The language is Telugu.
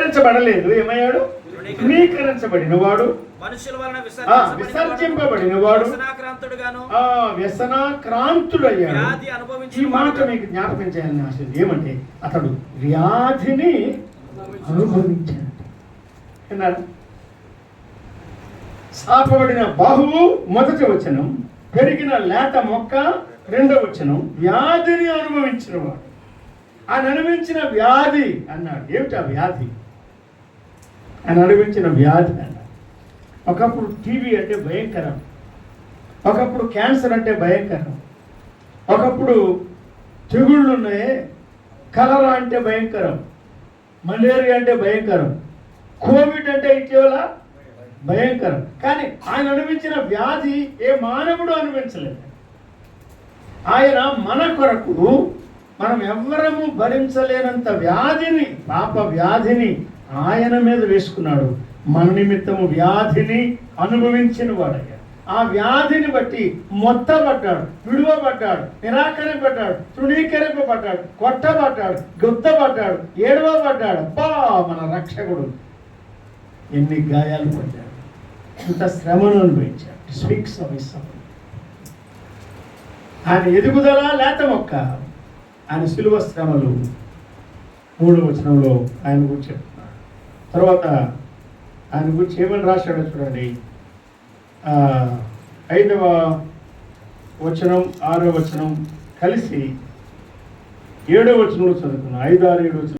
విసర్జించబడలేదు, ఏమయ్యాడు? తృణీకరించబడిన వాడు, మనుషుల వలన విసర్జింపబడిన వాడు, వ్యసనాక్రాంతుడయ్యాడు. ఈ మాట మీకు జ్ఞాపకం చేయాలని ఆశ ఏమంటే అతడు వ్యాధిని అనుభవించాడు. విన్నారు? శాపబడిన బాహువు మొదటి వచనం, పెరిగిన లేత మొక్క రెండవ వచనం, వ్యాధిని అనుభవించిన వాడు. ఆయన అనుభవించిన వ్యాధి అన్నాడు. ఏమిటి ఆ వ్యాధి? ఆయన అనుభవించిన వ్యాధి అన్నాడు. ఒకప్పుడు టీబీ అంటే భయంకరం, ఒకప్పుడు క్యాన్సర్ అంటే భయంకరం, ఒకప్పుడు తెగుళ్ళు ఉన్నాయి, కలరా అంటే భయంకరం, మలేరియా అంటే భయంకరం, కోవిడ్ అంటే ఇటీవల భయంకరం. కానీ ఆయన అనుభవించిన వ్యాధి ఏ మానవుడు అనుభవించలేదు. ఆయన మన కొరకు మనం ఎవ్వరము భరించలేనంత వ్యాధిని, పాప వ్యాధిని ఆయన మీద వేసుకున్నాడు. మన నిమిత్తము వ్యాధిని అనుభవించిన వాడయ్యాడు. ఆ వ్యాధిని బట్టి మొత్తబడ్డాడు, విడువబడ్డాడు, నిరాకరింపబడ్డాడు, తృణీకరింపబడ్డాడు, కొట్టబడ్డాడు, గుద్దబడ్డాడు, ఏడవబడ్డాడు. అబ్బా, మన రక్షకుడు ఎన్ని గాయాలు పడ్డాడు, ఎంత శ్రమను అనుభవించాడు. Speaks of his suffering. ఆయన ఎదుగుదల లేత మొక్క, ఆయన శిలువ శ్రమలు 3వ వచనంలో ఆయన గురించి చెప్తున్నాడు. తర్వాత ఆయన గురించి ఏమని రాశాడో చూడండి. 5వ వచనం 6వ వచనం కలిసి 7వ వచనంలో చదువుకున్నాం. 5, 6, 7 వచనం.